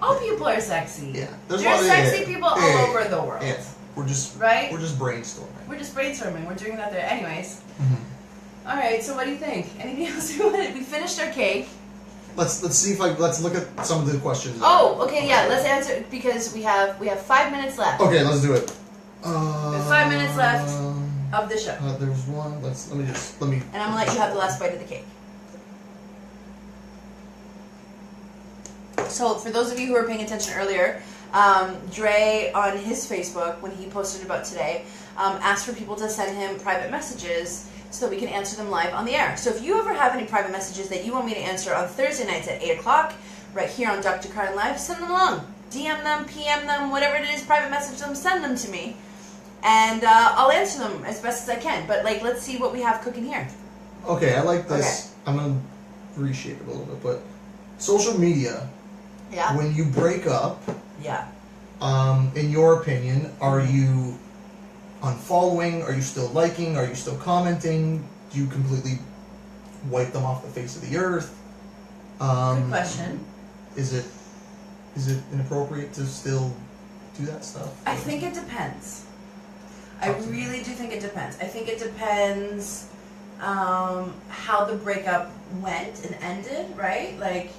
All people are sexy. Yeah, there's sexy people all over the world. Yeah. We're just brainstorming. We're just brainstorming. We're doing it out there, anyways. Mm-hmm. All right. So what do you think? Anything else we wanted? We finished our cake. Let's see if let's look at some of the questions. Oh, okay, yeah. Let's answer because we have 5 minutes left. Okay, let's do it. We have 5 minutes left of the show. There's one. Let me. And I'm gonna let you have the last bite of the cake. So for those of you who were paying attention earlier, Dre on his Facebook when he posted about today asked for people to send him private messages so that we can answer them live on the air. So if you ever have any private messages that you want me to answer on Thursday nights at 8 o'clock, right here on Dr. Carlen Live, send them along. DM them, PM them, whatever it is, private message them, send them to me. And I'll answer them as best as I can. But like, let's see what we have cooking here. Okay, I like this. Okay. I'm going to reshape it a little bit. But social media, when you break up, in your opinion, are you unfollowing? Are you still liking? Are you still commenting? Do you completely wipe them off the face of the earth? Good question. Is it inappropriate to still do that stuff? I think it depends. I really do think it depends. I think it depends how the breakup went and ended, right? Like,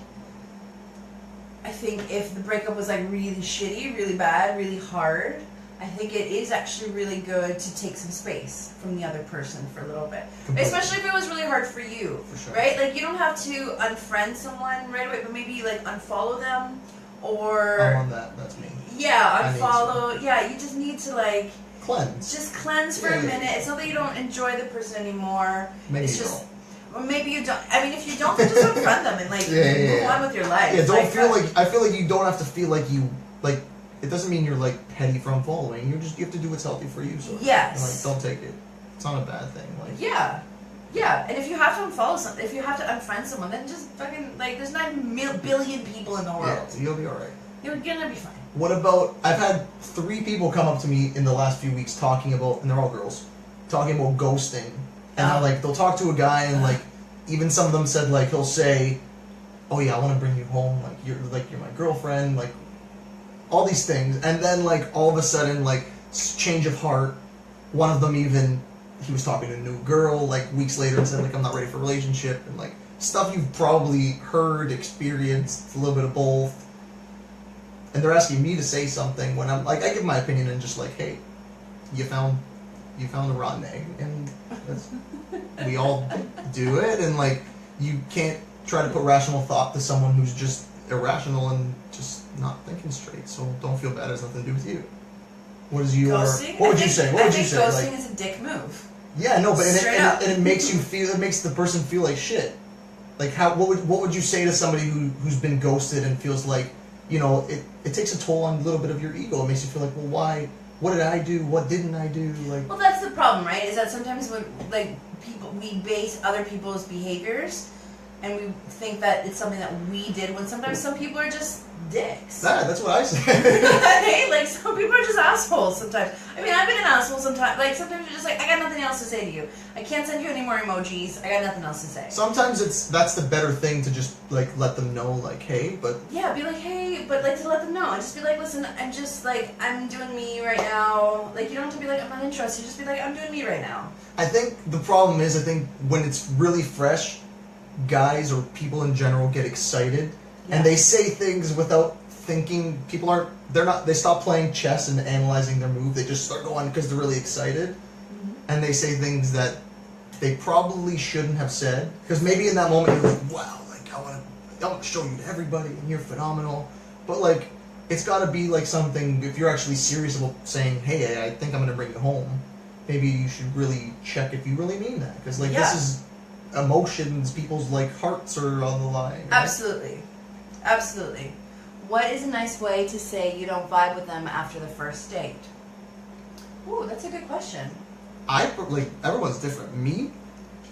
I think if the breakup was like really shitty, really bad, really hard, I think it is actually really good to take some space from the other person for a little bit. Completely. Especially if it was really hard for you, for sure. Right? Like, you don't have to unfriend someone right away, but maybe like unfollow them or... I'm on that, that's me. Yeah, unfollow. Yeah, you just need to like... Cleanse. Just cleanse for a minute. It's not that you don't enjoy the person anymore. Maybe it's you just... don't. Or maybe you don't. I mean, if you don't, then just unfriend them and like move on with your life. Yeah, don't feel like. I feel like you don't have to feel like you like. It doesn't mean you're like petty from following. You have to do what's healthy for you. So yes. Like, don't take it. It's not a bad thing. Like yeah. And if you have to unfollow something, if you have to unfriend someone, then just fucking like. There's 9 billion people in the world. Yeah, you'll be all right. You're gonna be fine. What about, I've had 3 people come up to me in the last few weeks talking about, and they're all girls, talking about ghosting. And how, like, they'll talk to a guy and, like, even some of them said, like, he'll say, oh yeah, I want to bring you home, like you're my girlfriend, like, all these things. And then, like, all of a sudden, like, change of heart. One of them even, he was talking to a new girl, like, weeks later and said, like, I'm not ready for a relationship. And, like, stuff you've probably heard, experienced, a little bit of both. And they're asking me to say something when I'm, like, I give my opinion and just, like, hey, you found a rotten egg. And we all do it. And, like, you can't try to put rational thought to someone who's just irrational and just not thinking straight. So don't feel bad. It has nothing to do with you. What is your? Ghosting? What would you say? What would you say? Ghosting Like, is a dick move. yeah, no, but and it makes you feel. It makes the person feel like shit. Like how? What would you say to somebody who's been ghosted and feels like, you know, it takes a toll on a little bit of your ego. It makes you feel like, well, why? What did I do? What didn't I do? Like. Well, that's the problem, right? Is that sometimes when, like, we base other people's behaviors, and we think that it's something that we did, when sometimes some people are just dicks. That's what I say. Hey, like, some people are just assholes sometimes. I mean, I've been an asshole sometimes. Like, sometimes you're just like, I got nothing else to say to you. I can't send you any more emojis. I got nothing else to say. Sometimes that's the better thing to just, like, let them know, like, hey, but... Yeah, be like, hey, but, like, to let them know. And just be like, listen, I'm just, like, I'm doing me right now. Like, you don't have to be like, I'm not interested. Just be like, I'm doing me right now. I think the problem is, when it's really fresh, guys or people in general get excited, and they say things without thinking. They stop playing chess and analyzing their move. They just start going because they're really excited, and they say things that they probably shouldn't have said, because maybe in that moment you're like, wow, like I want to show you to everybody and you're phenomenal. But, like, it's got to be like something, if you're actually serious about saying, hey, I think I'm going to bring you home, maybe you should really check if you really mean that, because, like, this is emotions, people's, like, hearts are on the line, right? Absolutely. What is a nice way to say you don't vibe with them after the first date? Ooh, that's a good question. Everyone's different. Me,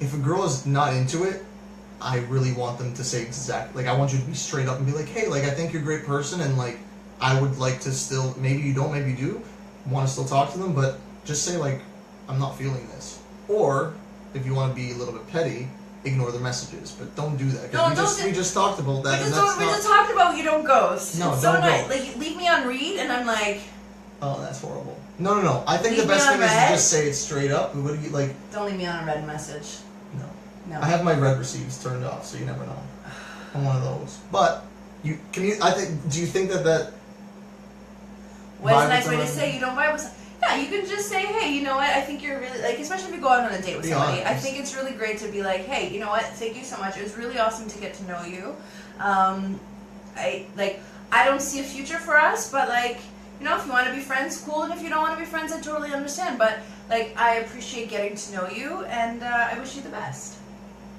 if a girl is not into it, I really want them to say exactly, like, I want you to be straight up and be like, hey, like, I think you're a great person, and, like, I would like to still, maybe you don't, maybe you do, want to still talk to them, but just say, like, I'm not feeling this. Or, if you want to be a little bit petty, ignore the messages, but don't do that, because we just talked about that. We just talked about you don't ghost. No, it's don't ghost. ghost. Like, leave me on read, and I'm like, oh, that's horrible. No. I think the best thing is to just say it straight up. What do you like? Don't leave me on a red message. No. I have my red receives turned off, so you never know. I'm one of those. But do you think that? What's a nice way to say you don't vibe with someone? Yeah, you can just say, hey, you know what, I think you're really, like, especially if you go out on a date with somebody, I think it's really great to be like, hey, you know what, thank you so much, it was really awesome to get to know you. I don't see a future for us, but, like, you know, if you want to be friends, cool, and if you don't want to be friends, I totally understand, but, like, I appreciate getting to know you, and I wish you the best.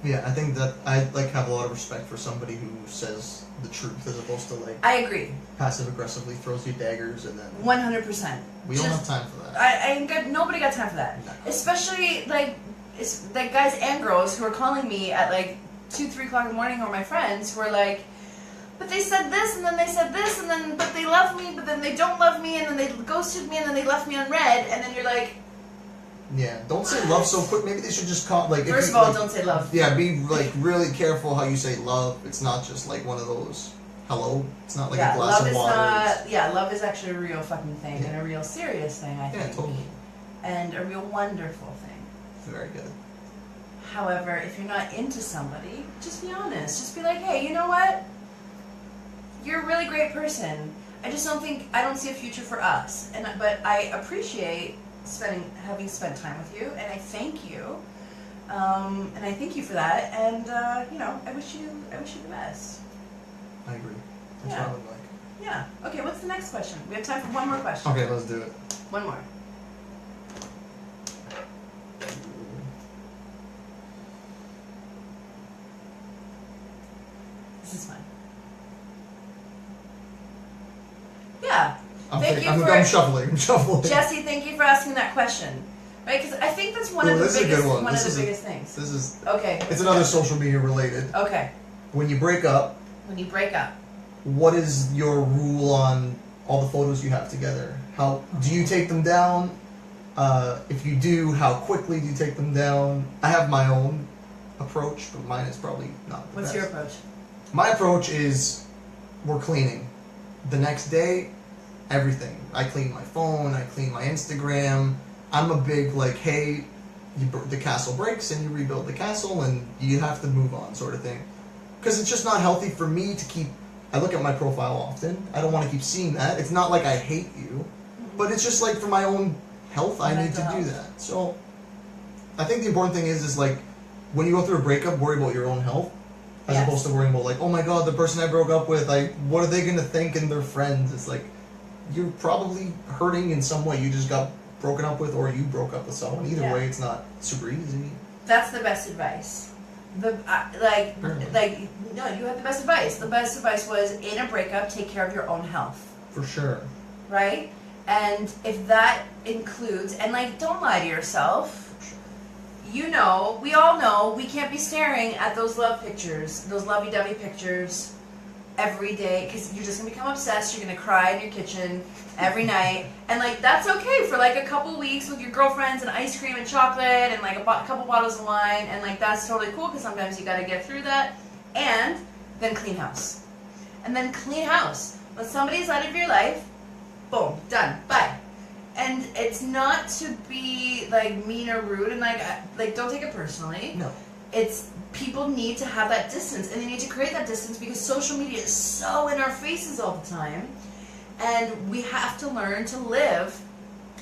Yeah, I think that I, like, have a lot of respect for somebody who says the truth as opposed to, like, I agree. Passive aggressively throws you daggers and then 100%. We don't have time for that. Nobody got time for that. No. Especially like guys and girls who are calling me at like 2-3 o'clock in the morning, or my friends who are like, but they said this and then they said this and then but they love me but then they don't love me and then they ghosted me and then they left me on red, and then you're like, yeah, don't say love so quick. Maybe they should just call, like, first of all, don't say love. Yeah, be, like, really careful how you say love. It's not just like one of those hello. It's not like a glass of water. Love is actually a real fucking thing, and a real serious thing, I think. Yeah, totally. And a real wonderful thing. Very good. However, if you're not into somebody, just be honest. Just be like, hey, you know what? You're a really great person. I don't see a future for us. But I appreciate having spent time with you, and I thank you. And I thank you for that, and you know, I wish you the best. I agree. That's what I would like. Yeah. Okay, what's the next question? We have time for one more question. Okay, let's do it. One more. This is fun. Yeah. I'm shuffling. Jesse, thank you for asking that question. Right, because I think that's one of the biggest things. This is okay. It's another social media related. Okay. When you break up, When you break up. what is your rule on all the photos you have together. How do you take them down? If you do, how quickly do you take them down? I have my own approach, but mine is probably not the What's best. your approach? My approach is we're cleaning. The next day, everything. I clean my phone, I clean my Instagram. I'm a big like, hey, the castle breaks and you rebuild the castle and you have to move on sort of thing. Because it's just not healthy for me to keep, I look at my profile often. I don't want to keep seeing that. It's not like I hate you, but it's just like for my own health, I need to do that. So I think the important thing is like, when you go through a breakup, worry about your own health. As opposed to worrying about like, oh my god, the person I broke up with, what are they going to think and their friends? It's like, you're probably hurting in some way. You just got broken up with, or you broke up with someone. Either way, it's not super easy. That's the best advice. No, you had the best advice. The best advice was, in a breakup, take care of your own health. For sure. Right? And if that includes, and like, don't lie to yourself. You know, we all know, we can't be staring at those love pictures, those lovey-dovey pictures every day, because you're just going to become obsessed. You're going to cry in your kitchen every night. And like, that's okay for like a couple weeks with your girlfriends and ice cream and chocolate and like a couple bottles of wine. And like, that's totally cool, because sometimes you got to get through that. And then clean house. And then clean house. When somebody's out of your life, boom, done, bye. And it's not to be like mean or rude, and like don't take it personally. No. It's, people need to have that distance, and they need to create that distance, because social media is so in our faces all the time, and we have to learn to live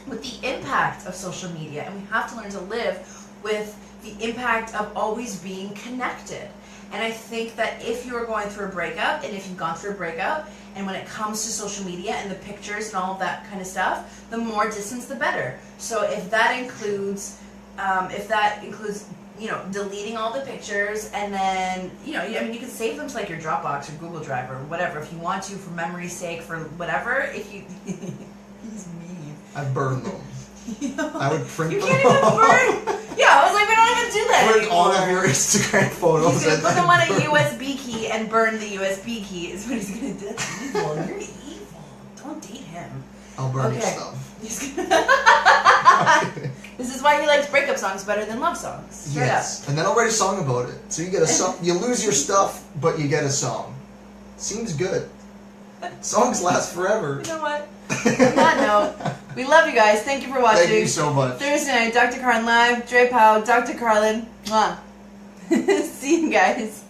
with the impact of social media, and we have to learn to live with the impact of always being connected. And I think that if you are going through a breakup, and if you've gone through a breakup, and when it comes to social media and the pictures and all of that kind of stuff, the more distance, the better. So if that includes, you know, deleting all the pictures, and then, you know, I mean, you can save them to like your Dropbox or Google Drive or whatever if you want to, for memory's sake, for whatever. If you, he's mean. I burned them. You know, I would print you them. can't even burn. Yeah, I was like, we don't even do that Print anymore. all of your Instagram photos. He's gonna and put them then on a burn. USB key and burn the USB key. Is what he's gonna do. That's evil. You're evil. Don't date him. I'll burn your Okay. stuff. This is why he likes breakup songs better than love songs. Straight Yes, and then I'll write a song about it. So you get a song. You lose your stuff, but you get a song. Seems good. Songs last forever. up. You know what? On that note, we love you guys. Thank you for watching. Thank you so much. Thursday night, Dr. Carlen live. Dre Pao, Dr. Carlen. Mwah. See you guys.